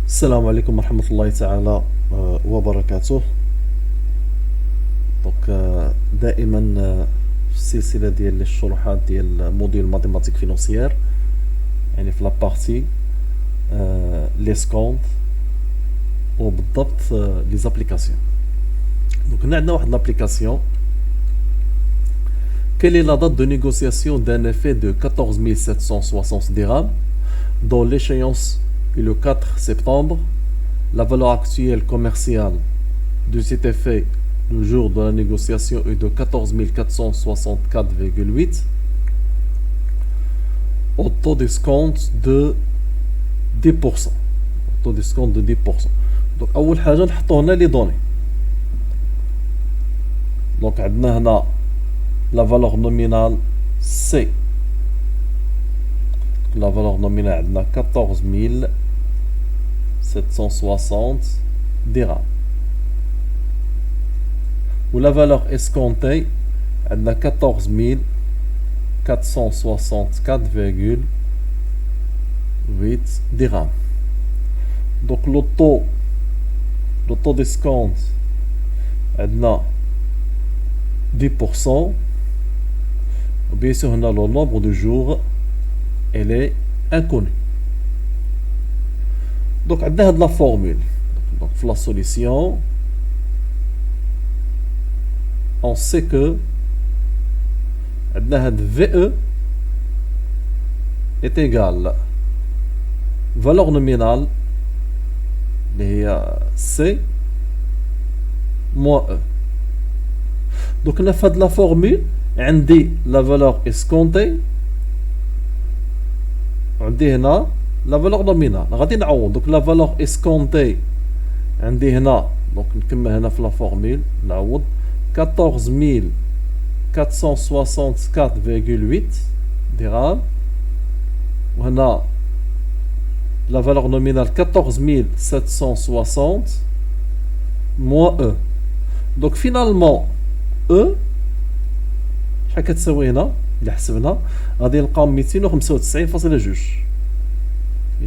السلام عليكم ورحمة الله تعالى وبركاته. دائما في السلسلة ديال الشروحات ديال موديل ماتيماتيك فينونسيير، يعني في لابارتي لي سكونت وبالضبط لي زابليكاسيون. دونك هنا عندنا واحد لابليكاسيون. Quelle est la date de négociation d'un effet de 14 760 dirhams dont l'échéance est le 4 septembre? La valeur actuelle commerciale de cet effet le jour de la négociation est de 14 464,8 au taux d'escompte de 10%. Au taux d'escompte de 10%. Donc أول حاجة نحطو هنا لي دوني. Donc عندنا هنا la valeur nominale C. La valeur nominale عندنا 14 760 dirhams. Ou la valeur escomptée عندنا 14 464,8 dirhams. Donc le taux d'escompte عندنا 10%. Bien sûr, on a le nombre de jours, elle est inconnue. Donc, on a la formule. Donc, la solution, on sait que VE est égal valeur nominale, C, moins E. Donc, on a fait de la formule. عندي la valeur escomptée عندي هنا la valeur nominale. غادي نعوض. donc la valeur escomptée عندي هنا donc نكمل هنا في la formule نعوض 14 464,8 dirhams وهنا la valeur nominale 14 760 moins E. donc finalement E شحال كتساوي هنا إلا حسبنا غادي نلقاو 295.2 295.2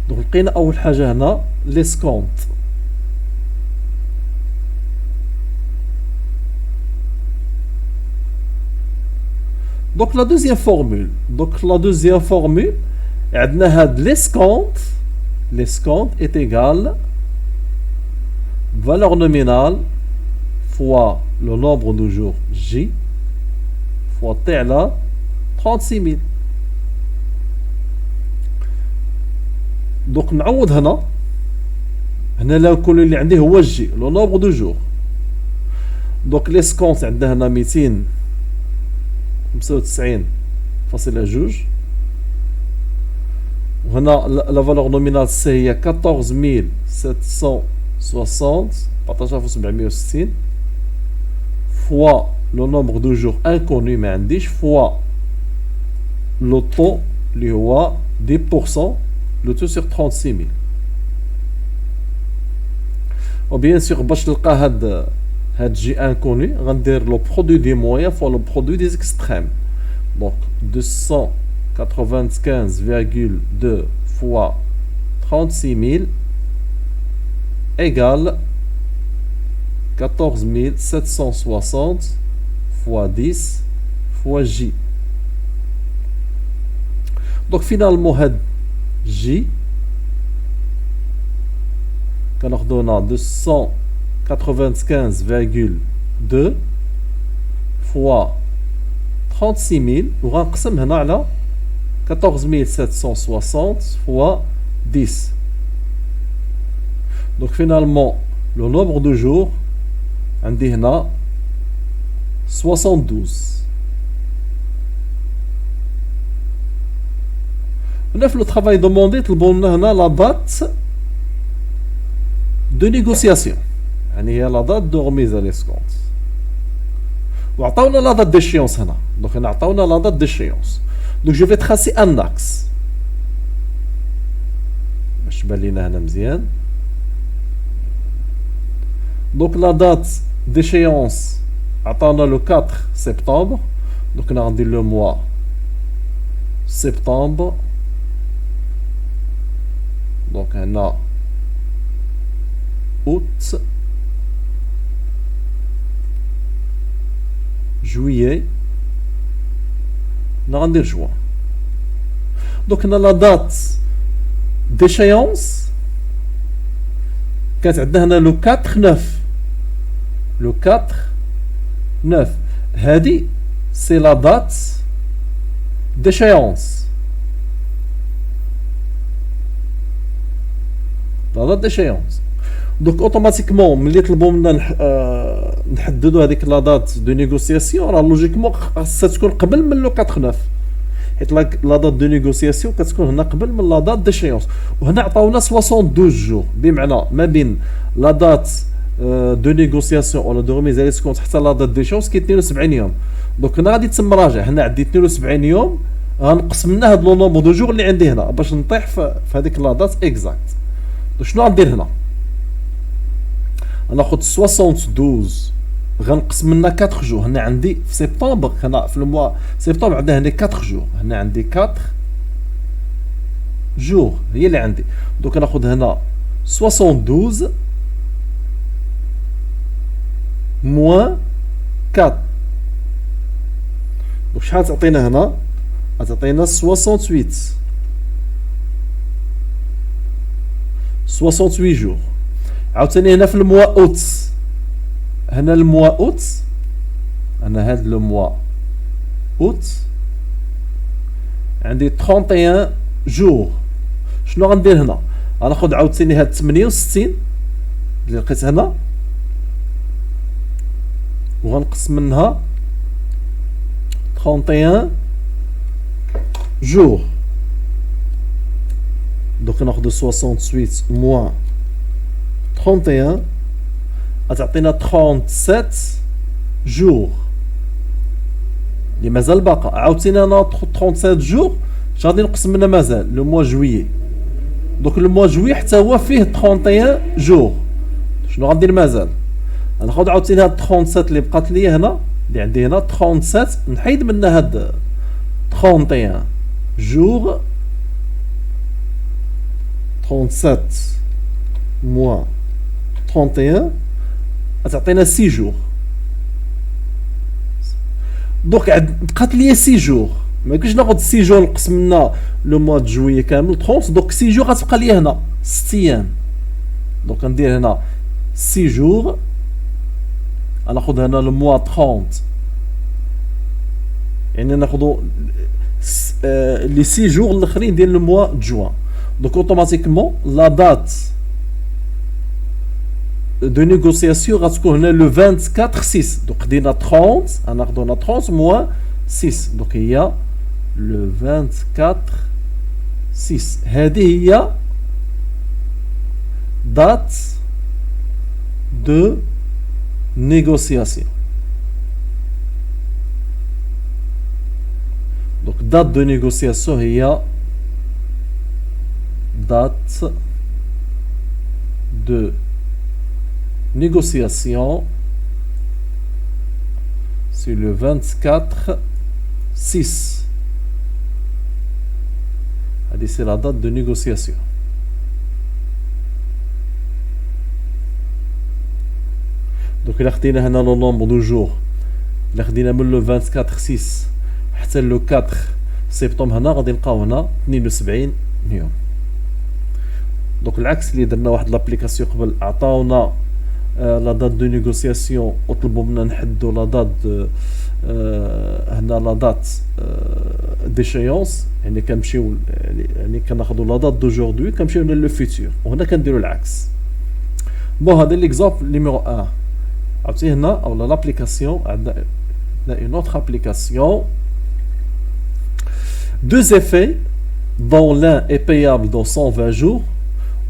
دونك لقينا أول حاجة هنا لي سكونت. دونك لا دوزيام فورمول عندنا هاد لي سكونت est égal valeur nominale fois le nombre de jours J fois T على 36 000. donc نعوض هنا لا كل اللي عندي هو J le nombre de jours. donc les comptes عندنا هنا 295.2 وهنا la valeur nominale C هي 14 760 partagé 760 fois le nombre de jours inconnu ما عنديش fois le taux اللي هو 10% le taux sur 36 000. و bien sûr باش نلقى هاد J inconnu غندير le produit des moyens fois le produit des extrêmes. donc 295,2 fois 36 000 égale 14 760 fois 10 fois J. donc finalement had J كناخدونا 295,2 fois 36 000 وغنقسم هنا على 14 760 fois 10. donc finalement le nombre de jours عندي هنا 72. هنا في le travail demandé طلبوا لنا هنا la date de négociation يعني هي la date de remise à l'escompte وعطاونا la date d'échéance هنا. donc هنا عطاونا la date d'échéance. donc je vais tracer un axe باش تبان لينا هنا مزيان. donc la date d'échéance عطاونا le 4 septembre. donc on a rendu le mois septembre. Donc on a août, juillet, on a juin. Donc on a la date d'échéance. كانت عندنا هنا لو 4 9 لو 4 9 هذه سي لا دات d'échéance. لا دات d'échéance. دونك اوتوماتيكمون ملي طلبوا منا نحددوا هذيك لا دات دو نيغوسياسيون راه لوجيكمون خاصها تكون قبل من لو 4 9 حيت لا دات دو نيغوسياسيون كتكون هنا قبل من لا دات ديشيونس. وهنا عطاونا 72 جور بمعنى ما بين لا دات دو نيغوسياسيون ولا دو ريميز على سكونت حتى لا دات ديشيونس كاين 72 يوم. دونك هنا غادي تم راجع هنا عندي 72 يوم غنقص منها هاد لو نومبر دو جور اللي عندي هنا باش نطيح في هذيك لا دات اكزاكت. دونك شنو غندير هنا؟ غناخذ 72 غنقسم منها 4 جور. هنا عندي في سبتمبر هنا في الموا سبتمبر عندنا هنا 4 جور. هنا عندي 4 جور هي اللي عندي. دونك ناخذ هنا 72 موان 4. دونك شحال تعطينا هنا؟ تعطينا 68 جور. عاوتاني هنا في الموا اوت هنا الموا اوت انا هاد لو موا اوت عندي 31 جور. شنو غندير هنا؟ غناخد عاوتاني هاد 68 اللي لقيت هنا وغنقسم منها 31 جور. دونك ناخدو 68 موان 31 غتعطينا 37 جور اللي مازال باقا. عاوتاني انا 37 جور اش غادي نقسم منها مازال لو موا جويي. دونك لو موا جويي حتى هو فيه 31 جور. شنو غندير مازال؟ غناخد عاوتاني هاد 37 اللي بقات ليا هنا اللي عندي هنا 37 نحيد منها هاد 31 جور. 37 موان 31 غتعطينا 6 جور. دونك بقات ليا 6 جور ما يمكنش ناخذ 6 جور نقسم منها لو موا د جويي كامل 30. دونك 6 جور غتبقى ليا هنا 6 ايام. دونك ندير هنا 6 جور غناخذ هنا لو موا 30 يعني ناخذو لي 6 جور الاخرين ديال لو موا د جوان. دونك اوتوماتيكمون لا دات de négociation غتكون هنا لو 24 6. دونك خدينا 30 غناخدو هنا 30 موان 6 دونك هي لو 24 6. هذه هي date de négociation. donc date de négociation هي date de négociation c'est le 24 6. Allez, c'est la date de négociation. donc إلا خدينا هنا لو نومبر دو جور إلا خدينا من لو 24 6 حتى لو 4 سبتمبر هنا غادي نلقاو هنا 72 يوم. دونك العكس اللي درنا واحد لابليكاسيون قبل عطاونا لا دات دو نيغوسياسيون وطلبوا منا نحدوا لا دات هنا لا دات ديشيونس يعني كنمشيو يعني كناخذوا لا دات دوجوردي كنمشيو لو فيتور وهنا كنديروا العكس. بون هذا ليكزامبل نيميرو 1 عرفتي هنا او لابليكاسيون عندنا une autre application. Deux effets dont l'un est payable dans 120 jours,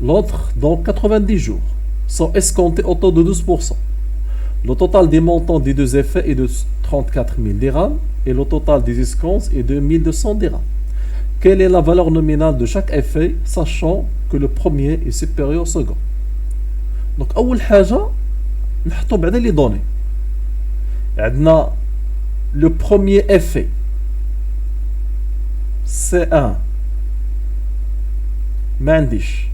l'autre dans 90 jours, sont escomptés au taux de 12%. Le total des montants des deux effets est de 34 000 dirhams et le total des escomptes est de 1200 dirhams. Quelle est la valeur nominale de chaque effet, sachant que le premier est supérieur au second? Donc, أول حاجة نحطو بعدا لي دوني. عندنا le premier effet C1 ما عنديش.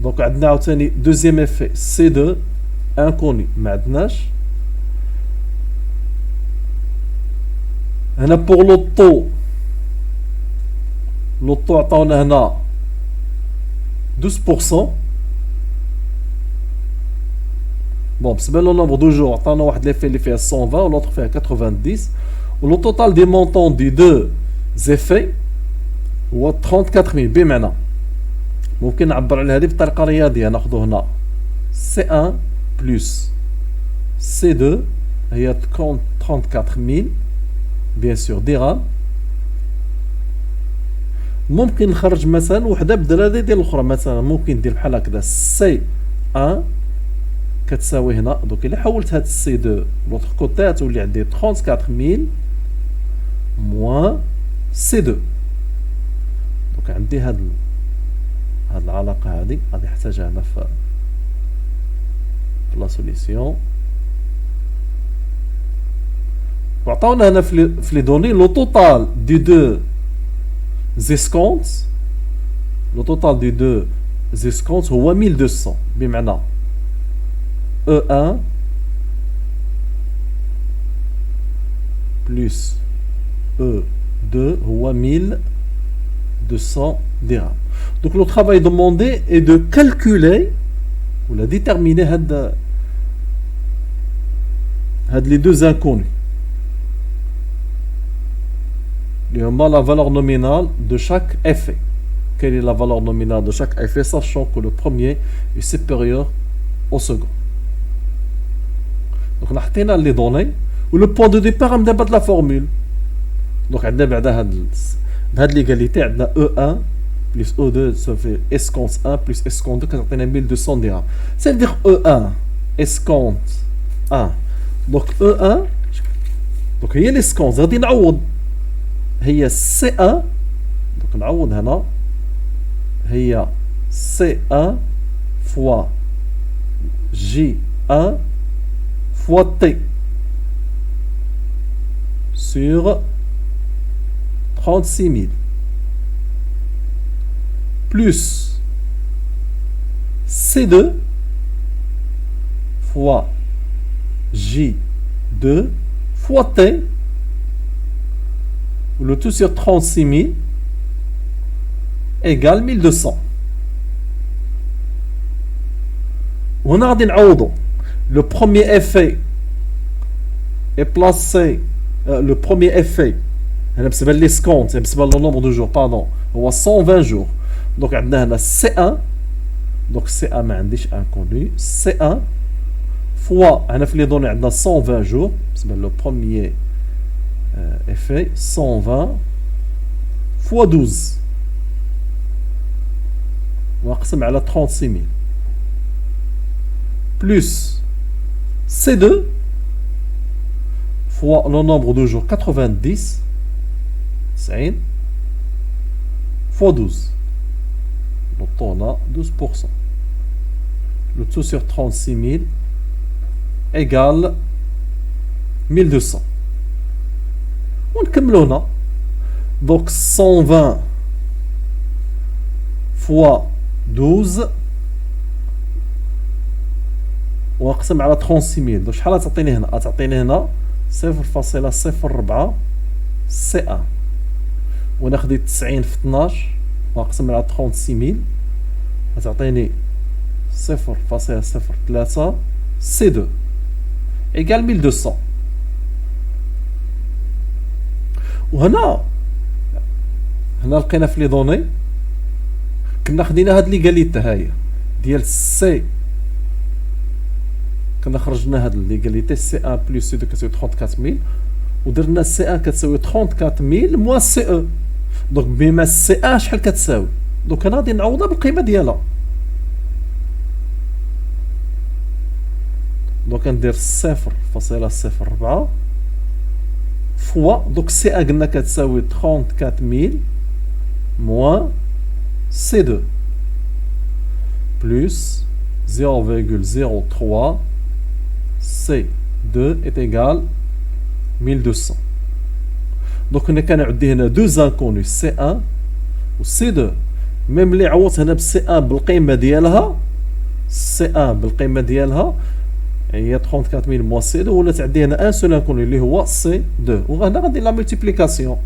دونك عندنا عاوتاني دوزيام افي C2 انكوني ما عندناش. هنا بوغ لوطو عطاونا هنا 12%. بون بالنسبه لو نومبر دو جور عطانا واحد ليفي اللي فيها 120 ولوطر فيها 90 ولو توتال دي مونطون دي دو زيفي هو 34000. بمعنى ممكن نعبر على هذه بطريقه رياضيه. ناخذ هنا C1 بلس C2 هي 34000 بيان سور درهم. ممكن نخرج مثلا وحده بدل هذه ديال الاخرى. مثلا ممكن ندير بحال هكذا C1 كتساوي هنا. دوك الا حولت هاد C2 لوطر كوتي تولي عندي 34000 موان C2. دوك عندي هاد العلاقه هذه غادي نحتاجها هنا في لا سوليسيون. وعطاونا هنا في لي دوني لو توتال دي دو زيسكونت. لو توتال دي دو زيسكونت هو 1200. بمعنى E1 plus E2 هو 1200 dirhams. Donc le travail demandé est de calculer ou de déterminer les deux inconnus. La valeur nominale de chaque effet. Quelle est la valeur nominale de chaque effet, sachant que le premier est supérieur au second. Donc, on a les données ou le point de départ on a la formule. Donc, on a l'égalité, on a E1 plus E2, ça fait escompte 1 plus escompte 2, qui est 1200 dirhams. C'est-à-dire E1, escompte 1. Donc, E1, donc il y a l'escompte, غادي نعوض هي C1. donc نعوض هنا هي C1 fois J1 fois T sur 36 000 plus C2 fois J2 fois T, le tout sur 36 000 égale 1200. On a le premier effet est placé, le premier effet, c'est l'escompte, c'est le nombre de jours, pardon, on a 120 jours. Donc on a C1, donc C1 ما عنديش inconnu, C1 fois, on a fait les données, on a 120 jours, c'est le premier effet, 120 fois 12. ونقسم على 36 000 plus C2 fois le nombre de jours 90 fois 12. Donc on a 12%. Le tout sur 36 000 égale 1200. On كملونا. Donc 120 fois 12 ونقسم على 36 000. donc شحال تعطيني هنا؟ تعطيني هنا 0.04 C1 وناخذ 90 في 12 ونقسم على 36 000 تعطيني 0.03 C2 égale 1200. وهنا لقينا في لي دوني كنا خدينا هاد ليغاليتي هاهي ديال سي، كنا خرجنا هاد ليغاليتي سي 1 بلس سي 2 كتساوي 34000 ودرنا سي 1 كتساوي 34000 موان سي او. دونك بما سي 1 شحال كتساوي؟ دونك انا غادي نعوضها بالقيمه ديالها. دونك ندير 0.04 فوا دونك سي 1 قلنا كتساوي 34000 موان C2 plus 0,03 C2 est égal 1200. دونك هنا كنعدي هنا دو زانكوني سي 1 و سي 2. ميم اللي عوضت هنا بسي 1 بالقيمه ديالها، سي 1 بالقيمه ديالها هي 34000 موان سي 2، ولا تعدي هنا ان سول انكوني اللي هو سي 2، وهنا غندير لا ملتيبليكاسيون.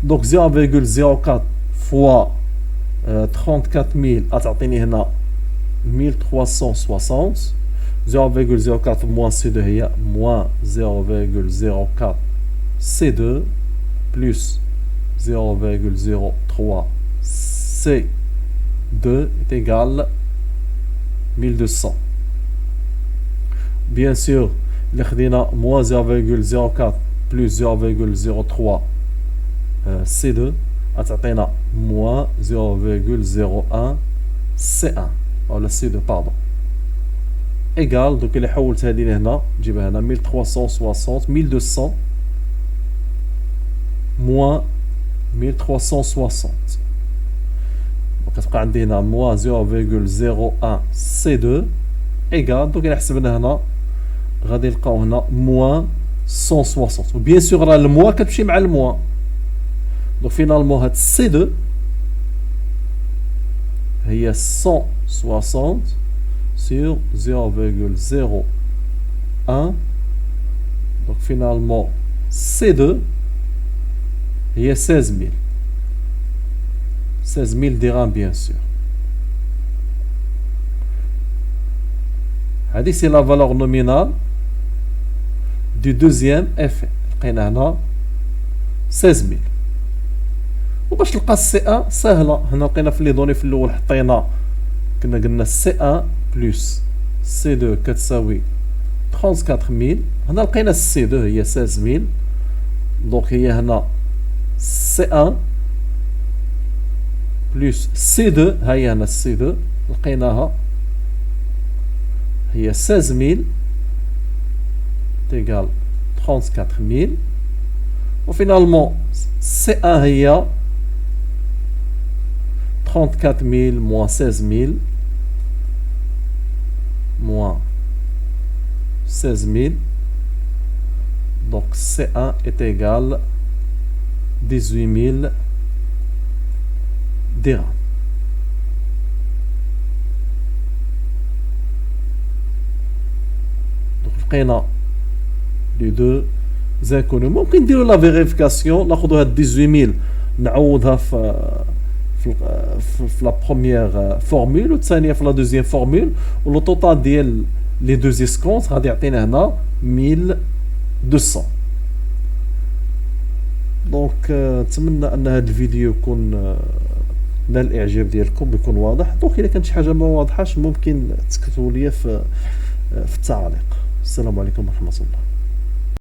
دونك 0,04 فوا 34000 غتعطيني هنا 1360. 0,04 موان سي 2 هي موان 0,04 سي 2 بلس 0,03 سي 2 est égal 1200. Bien sûr, اللي خدينا moins 0,04 plus 0,03 C2 غتعطينا moins 0,01 C1 ولا C2 pardon égal. donc اللي حولت هذه لهنا نجيبها هنا 1360 1200 moins 1360 كتبقى عندي هنا moins 0,01 C2 égal. donc إلا حسبنا هنا غادي نلقاو هنا moins 160 وبيان سور راه الموا كتمشي مع الموا. دونك فينالمون هاد C2 هي 160 sur 0,01. donc finalement C2 هي 16000 dirhams bien sûr. هذه سي لا فالور نومينال du deuxième effet. لقينا هنا 16000. وباش تلقى السي 1 سهله، هنا لقينا في لي دوني في الاول حطينا كنا قلنا سي 1 بلس سي 2 كتساوي 34000. هنا لقينا السي 2 هي 16000. دونك هي هنا سي 1 بلس سي 2 هي هنا السي 2 لقيناها هي 16000 تيغال 34000. وفينالمون سي 1 هي 34000 moins 16000 moins 16000. donc C1 est égal 18000 dirhams. donc لقينا لي دو زانكونو. ممكن نديرو لا فيريفيكاسيون، ناخدو هاد 18000 نعوضها في لا بروميير فورمول والثانيه في لا دوزيام فورمول، ولو توتال ديال لي دو اسكونت غادي يعطينا هنا 1200. دونك نتمنى ان هذا الفيديو يكون نال الاعجاب ديالكم، يكون واضح. دونك الا كانت شي حاجه ما واضحاش ممكن تكتبوا لي في التعاليق. السلام عليكم ورحمه الله.